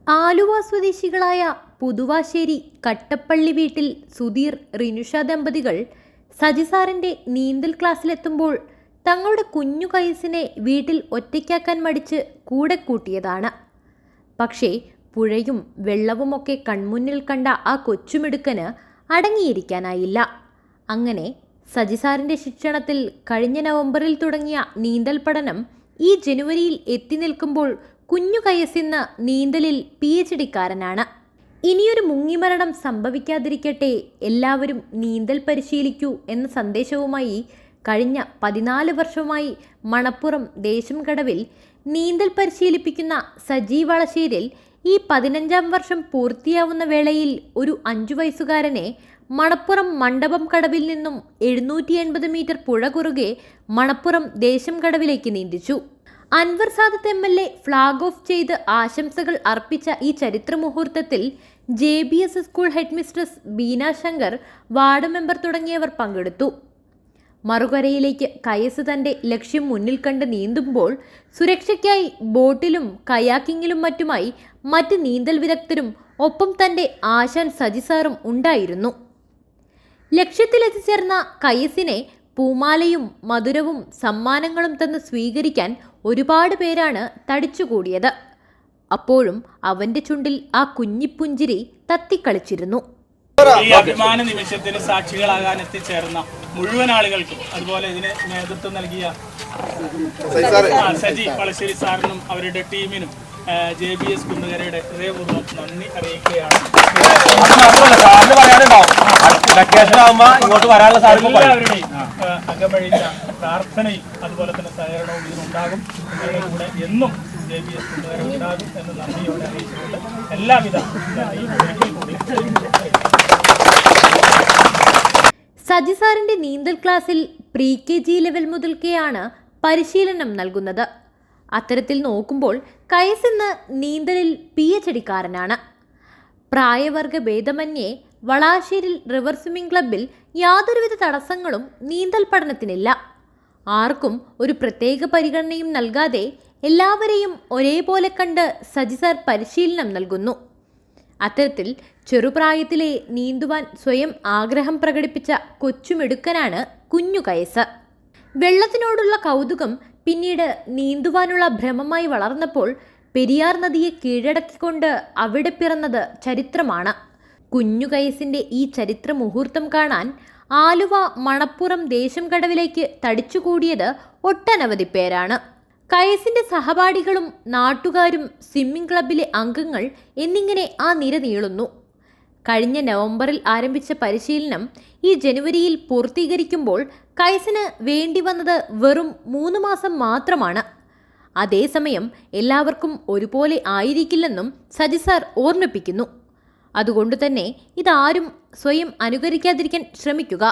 ആലുവ സ്വദേശികളായ പുതുവാശ്ശേരി കട്ടപ്പള്ളി വീട്ടിൽ സുധീർ റിനുഷ ദമ്പതികൾ സജിസാറിൻ്റെ നീന്തൽ ക്ലാസ്സിലെത്തുമ്പോൾ തങ്ങളുടെ കുഞ്ഞു കൈസിനെ വീട്ടിൽ ഒറ്റയ്ക്കാക്കാൻ മടിച്ച് കൂടെ കൂട്ടിയതാണ്. പക്ഷേ പുഴയും വെള്ളവുമൊക്കെ കൺമുന്നിൽ കണ്ട ആ കൊച്ചുമിടുക്കന് അടങ്ങിയിരിക്കാനായില്ല. അങ്ങനെ സജിസാറിൻ്റെ ശിക്ഷണത്തിൽ കഴിഞ്ഞ നവംബറിൽ തുടങ്ങിയ നീന്തൽ പഠനം ഈ ജനുവരിയിൽ എത്തി നിൽക്കുമ്പോൾ കുഞ്ഞു കയസിന്ന് നീന്തലിൽ PhD-ക്കാരനാണ്. ഇനിയൊരു മുങ്ങിമരണം സംഭവിക്കാതിരിക്കട്ടെ, എല്ലാവരും നീന്തൽ പരിശീലിക്കൂ എന്ന സന്ദേശവുമായി കഴിഞ്ഞ 14 വർഷമായി മണപ്പുറം ദേശംകടവിൽ നീന്തൽ പരിശീലിപ്പിക്കുന്ന സജി വളശ്ശേരിൽ ഈ 15ാം വർഷം പൂർത്തിയാവുന്ന വേളയിൽ ഒരു 5 വയസ്സുകാരനെ മണപ്പുറം മണ്ഡപം കടവിൽ നിന്നും 780 മീറ്റർ പുഴ കുറുകെ മണപ്പുറം ദേശംകടവിലേക്ക് നീന്തിച്ചു. Anwar Sadath MLA flag off ചെയ്ത് ആശംസകൾ അർപ്പിച്ച ഈ ചരിത്ര മുഹൂർത്തത്തിൽ JBS school headmistress Beena Shankar, ward member തുടങ്ങിയവർ പങ്കെടുത്തു. മറുകരയിലേക്ക് കയസ് തൻ്റെ ലക്ഷ്യം മുന്നിൽ കണ്ട് നീന്തുമ്പോൾ സുരക്ഷയ്ക്കായി ബോട്ടിലും കയാക്കിങ്ങിലും മറ്റുമായി മറ്റ് നീന്തൽ വിദഗ്ധരും ഒപ്പം തൻ്റെ ആശാൻ സജിസാറും ഉണ്ടായിരുന്നു. ലക്ഷ്യത്തിലെത്തിച്ചേർന്ന കയസിനെ പൂമാലയും മധുരവും സമ്മാനങ്ങളും തന്ന് സ്വീകരിക്കാൻ ഒരുപാട് പേരാണ് തടിച്ചുകൂടിയത്. അപ്പോഴും അവൻ്റെ ചുണ്ടിൽ ആ കുഞ്ഞിപ്പുഞ്ചിരി തത്തിക്കളിച്ചിരുന്നു. ഈ അഭിമാന നിമിഷത്തിന് സാക്ഷികളാകാൻ എത്തിച്ചേർന്ന മുഴുവൻ ആളുകൾക്കും, അതുപോലെ ഇതിന് നേതൃത്വം നൽകിയ സജി വളശ്ശേരി സാറിനും അവരുടെ ടീമിനും JBS കുന്നുകരയുടെ ഹൃദയപൂർവ്വം നന്ദി അറിയിക്കുകയാണ്. എല്ലാവരുടെയും അകമഴിഞ്ഞ പ്രാർത്ഥനയും അതുപോലെ തന്നെ സഹകരണവും ഇതിനുണ്ടാകും. നിങ്ങളുടെ കൂടെ എന്നും JBS കുന്നുകര ഉണ്ടാകും എന്ന് നന്ദിയോടെ അറിയിച്ചുകൊണ്ട് എല്ലാവിധ സജിസാറിന്റെ നീന്തൽ ക്ലാസ്സിൽ pre-KG ലെവൽ മുതൽക്കെയാണ് പരിശീലനം നൽകുന്നത്. അത്തരത്തിൽ നോക്കുമ്പോൾ കയസ് ഇന്ന് നീന്തലിൽ PhD-ക്കാരനാണ്. പ്രായവർഗ ഭേദമന്യേ വളാശ്ശേരിൽ റിവർ സ്വിമ്മിംഗ് ക്ലബ്ബിൽ യാതൊരുവിധ തടസ്സങ്ങളും നീന്തൽ പഠനത്തിനില്ല. ആർക്കും ഒരു പ്രത്യേക പരിഗണനയും നൽകാതെ എല്ലാവരെയും ഒരേപോലെ കണ്ട് സജിസാർ പരിശീലനം നൽകുന്നു. അത്തരത്തിൽ ചെറുപ്രായത്തിലെ നീന്തുവാൻ സ്വയം ആഗ്രഹം പ്രകടിപ്പിച്ച കൊച്ചുമിടുക്കനാണ് കുഞ്ഞു കയസ്. വെള്ളത്തിനോടുള്ള കൗതുകം പിന്നീട് നീന്തുവാനുള്ള ഭ്രമമായി വളർന്നപ്പോൾ പെരിയാർ നദിയെ കീഴടക്കിക്കൊണ്ട് അവിടെ പിറന്നത് ചരിത്രമാണ്. കുഞ്ഞു കയസിൻ്റെ ഈ ചരിത്ര മുഹൂർത്തം കാണാൻ ആലുവ മണപ്പുറം ദേശംകടവിലേക്ക് തടിച്ചുകൂടിയത് ഒട്ടനവധി പേരാണ്. കയസിൻ്റെ സഹപാഠികളും നാട്ടുകാരും സ്വിമ്മിംഗ് ക്ലബ്ബിലെ അംഗങ്ങൾ എന്നിങ്ങനെ ആ നിര നീളുന്നു. കഴിഞ്ഞ നവംബറിൽ ആരംഭിച്ച പരിശീലനം ഈ ജനുവരിയിൽ പൂർത്തീകരിക്കുമ്പോൾ കയസിന് വേണ്ടി വന്നത് വെറും 3 മാസം മാത്രമാണ്. അതേസമയം എല്ലാവർക്കും ഒരുപോലെ ആയിരിക്കില്ലെന്നും സജിസാർ ഓർമ്മിപ്പിക്കുന്നു. അതുകൊണ്ടുതന്നെ ഇതാരും സ്വയം അനുകരിക്കാതിരിക്കാൻ ശ്രമിക്കുക.